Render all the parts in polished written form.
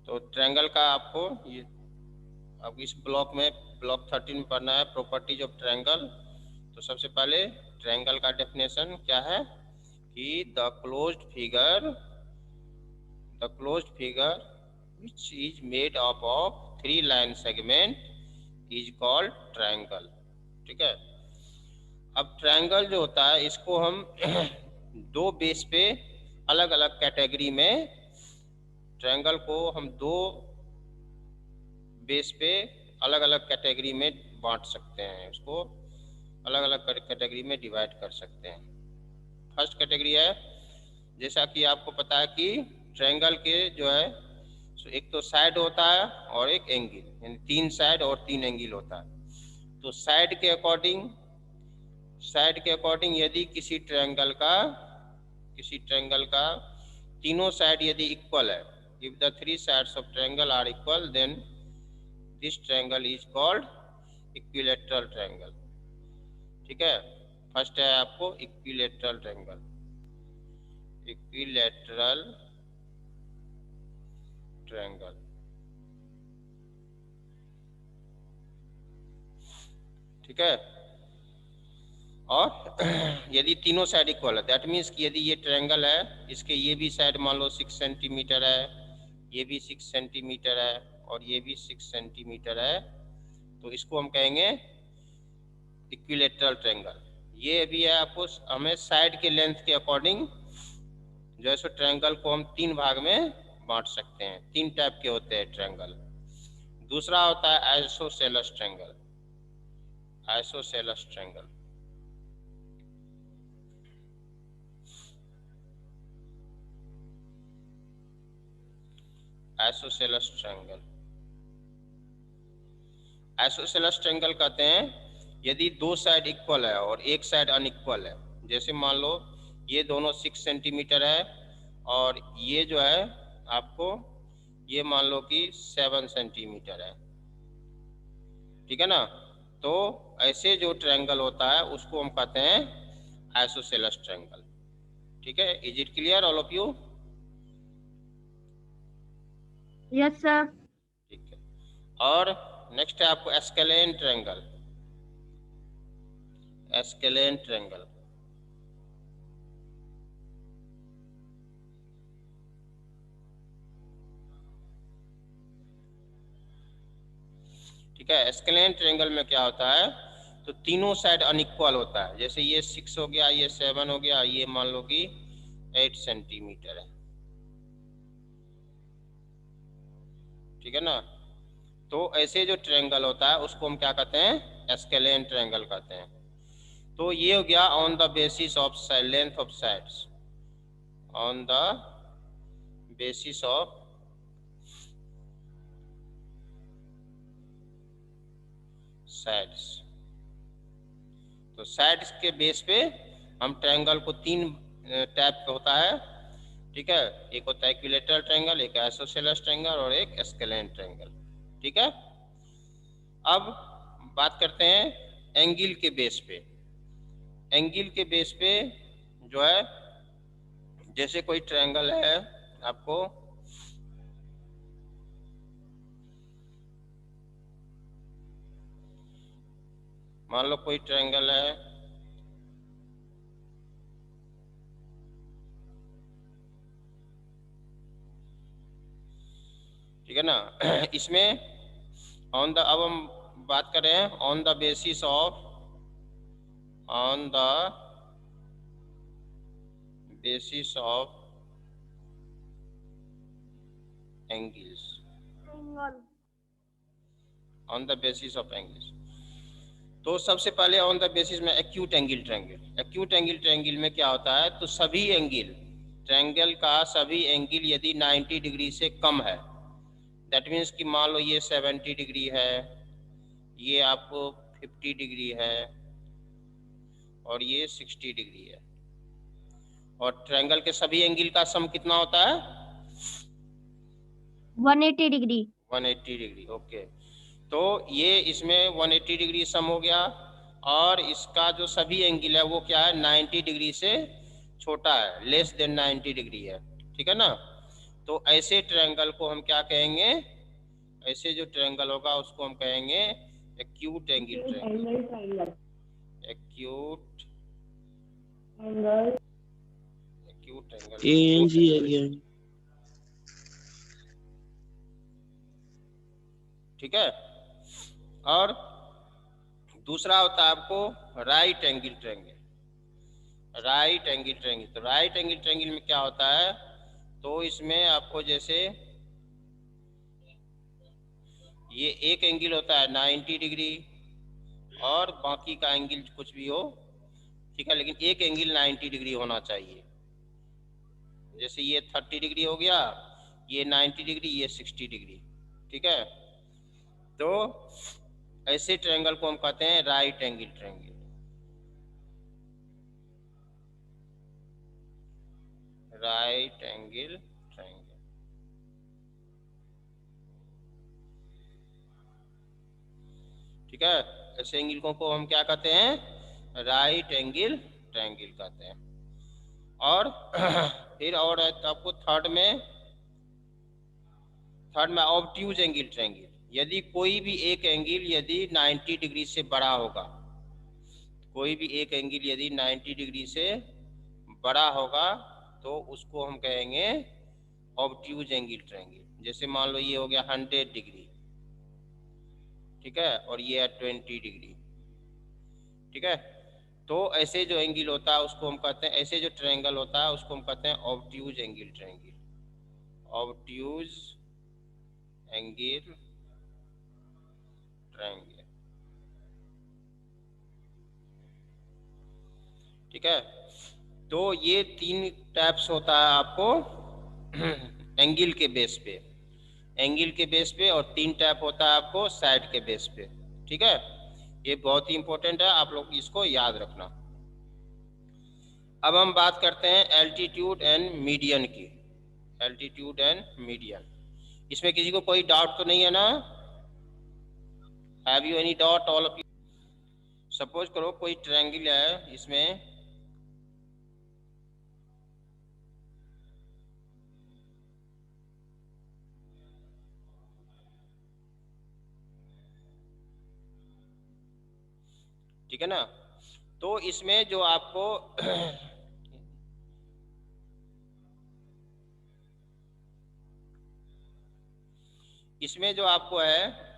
तो ट्रायंगल का आपको ये अब इस ब्लॉक में ब्लॉक 13 में पढ़ना है प्रॉपर्टीज ऑफ ट्रायंगल। तो सबसे पहले ट्रायंगल का डेफिनेशन क्या है कि the closed figure which is made up of 3 line segment is called triangle। ठीक है। अब ट्रायंगल जो होता है इसको हम दो बेस पे अलग अलग कैटेगरी में, ट्रायंगल को हम दो बेस पे अलग अलग कैटेगरी में बांट सकते हैं, उसको अलग अलग कैटेगरी में डिवाइड कर सकते हैं। फर्स्ट कैटेगरी है, जैसा कि आपको पता है कि ट्रायंगल के जो है एक तो साइड होता है और एक एंगल, यानी 3 साइड और 3 एंगल होता है। तो साइड के अकॉर्डिंग यदि किसी ट्रायंगल का तीनों साइड यदि इक्वल है, if the 3 sides of triangle are equal then this triangle is called equilateral triangle. ठीक है। फर्स्ट है आपको इक्विलैटरल ट्रायंगल, इक्विलैटरल ट्रायंगल। ठीक है। और यदि तीनों साइड इक्वल है, दैट मीन्स कि यदि ये ट्रायंगल है, इसके ये भी साइड मान लो 6 सेंटीमीटर है, ये भी 6 सेंटीमीटर है और ये भी 6 सेंटीमीटर है, तो इसको हम कहेंगे इक्विलैटरल ट्रायंगल। ये भी है आपको, हमें साइड के लेंथ के अकॉर्डिंग जो है सो ट्रायंगल को हम 3 भाग में बांट सकते हैं। 3 टाइप के होते हैं ट्रायंगल। दूसरा होता है isosceles triangle, isosceles triangle. Isosceles triangle, isosceles triangle कहते हैं यदि दो साइड इक्वल है और एक साइड अनइक्वल है। जैसे मान लो ये दोनों 6 सेंटीमीटर है और ये जो है आपको ये मान लो कि 7 सेंटीमीटर है। ठीक है ना। तो ऐसे जो ट्रायंगल होता है उसको हम कहते हैं आइसोसेलेस ट्रायंगल। ठीक है। Is it clear all of you? Yes sir. ठीक है। और नेक्स्ट है आपको एस्केलेन ट्रायंगल, एस्केलेन ट्रायंगल। ठीक है। एस्केलेन ट्रायंगल में क्या होता है, तो तीनों साइड अनइक्वल होता है। जैसे ये 6 हो गया, ये 7 हो गया, ये मान लो कि 8 सेंटीमीटर है। ठीक है ना। तो ऐसे जो ट्रायंगल होता है उसको हम क्या कहते हैं, एस्केलेन ट्रायंगल कहते हैं। तो ये हो गया on the basis of length of sides, on the basis of sides. तो साइड्स के बेस पे हम ट्रायंगल को 3 टाइप का होता है। ठीक है। एक होता है इक्विलैटरल ट्रायंगल, एक आइसोसेलेस ट्रायंगल और एक एस्केलेन ट्रायंगल। ठीक है। अब बात करते हैं एंगल के बेस पे। एंगल के बेस पे जो है, जैसे कोई ट्रायंगल है आपको, मान लो कोई ट्रायंगल है, ठीक है ना। इसमें अब हम बात कर रहे हैं on the basis of, on the basis of angles, on the basis of angles. तो सबसे पहले ऑन द बेसिस में acute angle triangle. Acute angle triangle में क्या होता है, तो सभी एंगल, ट्रायंगल का सभी एंगल यदि 90 डिग्री से कम है, दैट मीन्स कि मान लो ये 70 डिग्री है, ये आपको 50 डिग्री है और ये 60 डिग्री है, और ट्रायंगल के सभी एंगल का सम कितना होता है, 180 डिग्री। 180 डिग्री। ओके। तो ये इसमें 180 डिग्री सम हो गया, और इसका जो सभी एंगल है वो क्या है, 90 डिग्री से छोटा है, लेस देन 90 डिग्री है। ठीक है ना। तो ऐसे ट्रायंगल को हम क्या कहेंगे, ऐसे जो ट्रायंगल होगा उसको हम कहेंगे acute angle triangle. Acute angle ANG है। ठीक है। और दूसरा होता है आपको right angle triangle. Right angle triangle, तो राइट एंगल ट्रायंगल में क्या होता है, तो इसमें आपको जैसे ये एक एंगल होता है 90 डिग्री और बाकी का एंगल कुछ भी हो, ठीक है, लेकिन एक एंगल 90 डिग्री होना चाहिए। जैसे ये 30 डिग्री हो गया, ये 90 डिग्री, ये 60 डिग्री, ठीक है। तो ऐसे ट्रायंगल को हम कहते हैं right angle triangle. Right angle triangle, ठीक है। ऐसे एंगल को हम क्या कहते हैं, राइट एंगल ट्रायंगल कहते हैं। और फिर और है तो आपको थर्ड में ऑब्ट्यूज एंगल ट्रायंगल। यदि कोई भी एक एंगल यदि 90 डिग्री से बड़ा होगा, कोई भी एक एंगल यदि 90 डिग्री से बड़ा होगा तो उसको हम कहेंगे ऑब्ट्यूज एंगल ट्रायंगल। जैसे मान लो ये हो गया 100 डिग्री, ठीक है, और ये है 20 डिग्री, ठीक है। तो ऐसे जो एंगल होता है उसको हम कहते हैं, ऐसे जो ट्रायंगल होता है उसको हम कहते हैं obtuse angle triangle. Obtuse angle triangle, ठीक है। तो ये तीन टाइप्स होता है आपको एंगल के बेस पे, एंगल के बेस पे, और तीन टाइप होता है आपको साइड के बेस पे, ठीक है। ये बहुत ही इंपॉर्टेंट है, आप लोग इसको याद रखना। अब हम बात करते हैं एल्टीट्यूड एंड मीडियन की। एल्टीट्यूड एंड मीडियन, इसमें किसी को कोई डाउट तो नहीं है ना? Have you any doubt all of you? Suppose करो कोई ट्रायंगल है, इसमें ठीक है ना, तो इसमें जो आपको इसमें जो आपको है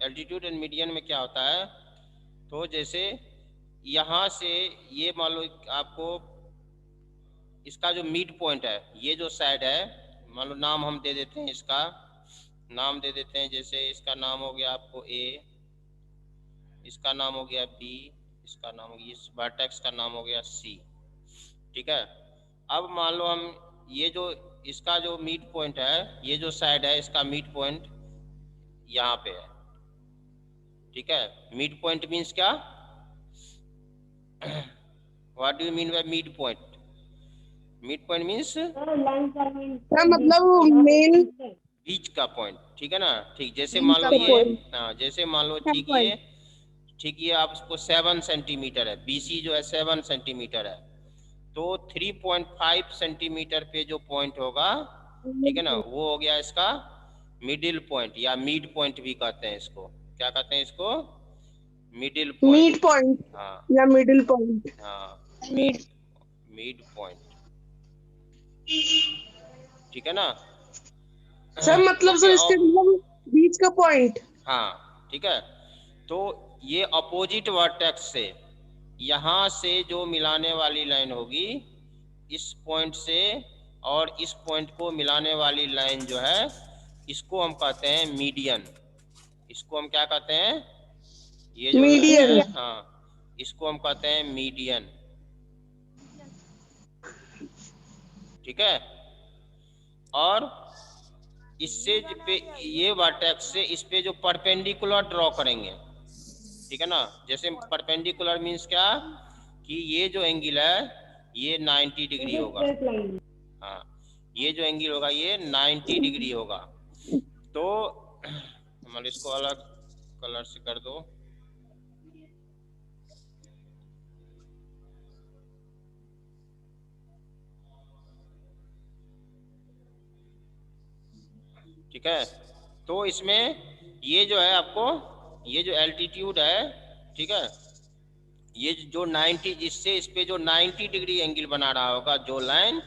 एल्टीट्यूड एंड मीडियन में क्या होता है, तो जैसे यहाँ से ये मान लो आपको इसका जो मिड पॉइंट है, ये जो साइड है, मान लो नाम हम दे देते हैं, इसका नाम दे देते हैं, जैसे इसका नाम हो गया आपको ए, इसका नाम हो गया बी, इसका नाम हो गया, इस वर्टेक्स का नाम हो गया सी, ठीक है। अब मान लो हम ये जो इसका जो मिड पॉइंट है, ये जो साइड है इसका मिड पॉइंट यहाँ पे है, ठीक है। मिड पॉइंट मीन्स क्या? What do you mean by mid point? Mid point means मतलब मेन बीच का पॉइंट, ठीक है ना। ठीक, जैसे बीच मान लो का ये, पॉइंट। हाँ जैसे मान लो सब पॉइंट। ठीक ये आपको 7 सेंटीमीटर है, बीसी जो है 7 सेंटीमीटर है, तो 3.5 सेंटीमीटर पे जो पॉइंट होगा, ठीक है ना, वो हो गया इसका मिडिल पॉइंट, या मिड पॉइंट भी कहते हैं इसको। क्या कहते हैं इसको? Middle point. मिड पॉइंट हाँ या मिडिल पॉइंट। हाँ, मिड मिड पॉइंट, ठीक है ना। सर मतलब ओके, सर इसके मतलब बीच का पॉइंट। हाँ ठीक है। तो ये अपोजिट वर्टेक्स से, यहाँ से जो मिलाने वाली लाइन होगी, इस पॉइंट से और इस पॉइंट को मिलाने वाली लाइन जो है, इसको हम कहते हैं मीडियन। इसको हम क्या कहते हैं? ये जो लाइन मीडियन। है, हाँ, इसको हम कहते हैं मीडियन, ठीक है। और इससे पे ये वर्टेक्स से इस पे जो परपेंडिकुलर ड्रॉ करेंगे, ठीक है ना। जैसे परपेंडिकुलर मीन्स क्या, कि ये जो एंगल है ये 90 डिग्री होगा, हाँ, ये जो एंगल होगा ये 90 डिग्री होगा। तो मतलब इसको अलग कलर से कर दो, ठीक है। तो इसमें ये जो है आपको, ये जो एल्टीट्यूड है, ठीक है, ये जो 90, जिससे इस पे जो 90 डिग्री एंगल बना रहा होगा जो लाइन,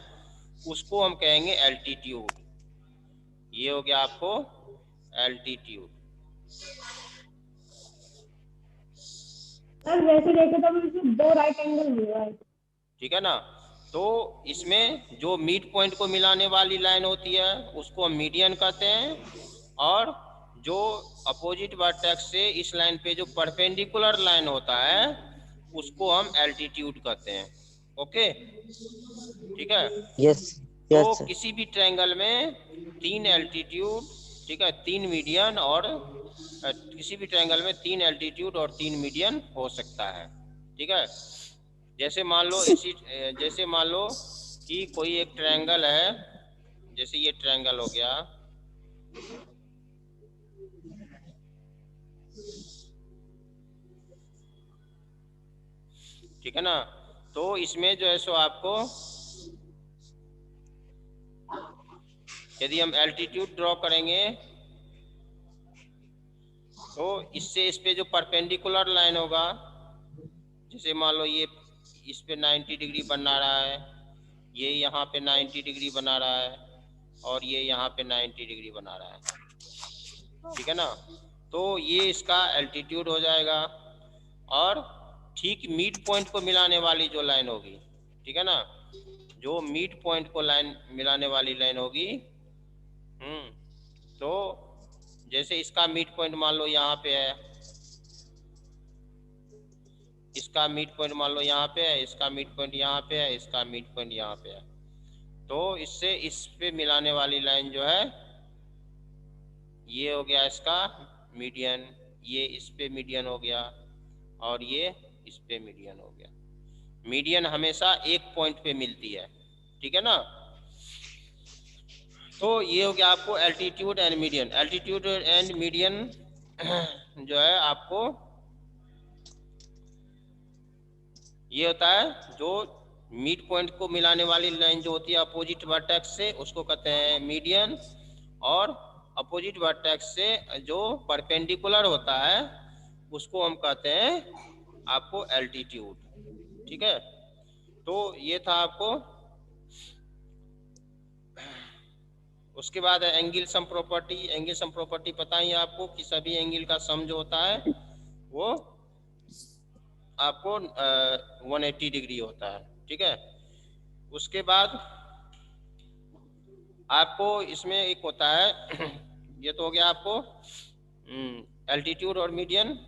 उसको हम कहेंगे एल्टीट्यूड। ये हो गया आपको एल्टीट्यूड। सर वैसे देखे तो इसमें 2 राइट एंगल मिल रहा है। ठीक है ना। तो इसमें जो मिड पॉइंट को मिलाने वाली लाइन होती है उसको हम मीडियन कहते हैं, और जो अपोजिट वर्टेक्स से इस लाइन पे जो परपेंडिकुलर लाइन होता है उसको हम एल्टीट्यूड कहते हैं। ओके, ठीक है। यस तो यस सर। किसी भी ट्रायंगल में 3 एल्टीट्यूड, ठीक है, 3 मीडियन, और किसी भी ट्रायंगल में 3 एल्टीट्यूड और 3 मीडियन हो सकता है। ठीक है। जैसे मान लो जैसे मान लो कि कोई एक ट्रायंगल है, जैसे ये ट्रायंगल हो गया, ठीक है ना। तो इसमें जो है सो आपको, यदि हम एल्टीट्यूड ड्रॉ करेंगे तो इससे इस पे जो परपेंडिकुलर लाइन होगा, जैसे मान लो ये इस पे 90 डिग्री बना रहा है, ये यहाँ पे 90 डिग्री बना रहा है, और ये यहाँ पे 90 डिग्री बना रहा है, ठीक है ना। तो ये इसका एल्टीट्यूड हो जाएगा। और ठीक मिड पॉइंट को मिलाने वाली जो लाइन होगी, ठीक है ना, जो मिड पॉइंट को लाइन मिलाने वाली लाइन होगी, तो जैसे इसका मिड पॉइंट मान लो यहाँ पे है, इसका मिड पॉइंट मान लो यहाँ पे है, इसका मिड पॉइंट यहाँ पे है, इसका मिड पॉइंट यहाँ पे है, तो इससे इस पे मिलाने वाली लाइन जो है, ये हो गया इसका मीडियन, ये इस पे मीडियन हो गया, और ये इस पे मीडियन हो गया। मीडियन हमेशा एक पॉइंट पे मिलती है, ठीक है ना। तो ये हो गया आपको altitude and median. Altitude and median जो है आपको ये होता है, जो मिड पॉइंट को मिलाने वाली लाइन जो होती है अपोजिट वर्टेक्स से, उसको कहते हैं मीडियन, और अपोजिट वर्टेक्स से जो परपेंडिकुलर होता है उसको हम कहते हैं आपको एल्टीट्यूड। ठीक है। तो ये था आपको। उसके बाद angle sum property. Angle sum property पता ही आपको कि सभी एंगल का सम जो होता है वो आपको 180 डिग्री होता है। ठीक है। उसके बाद आपको इसमें एक होता है ये तो हो गया आपको एल्टीट्यूड और मीडियन।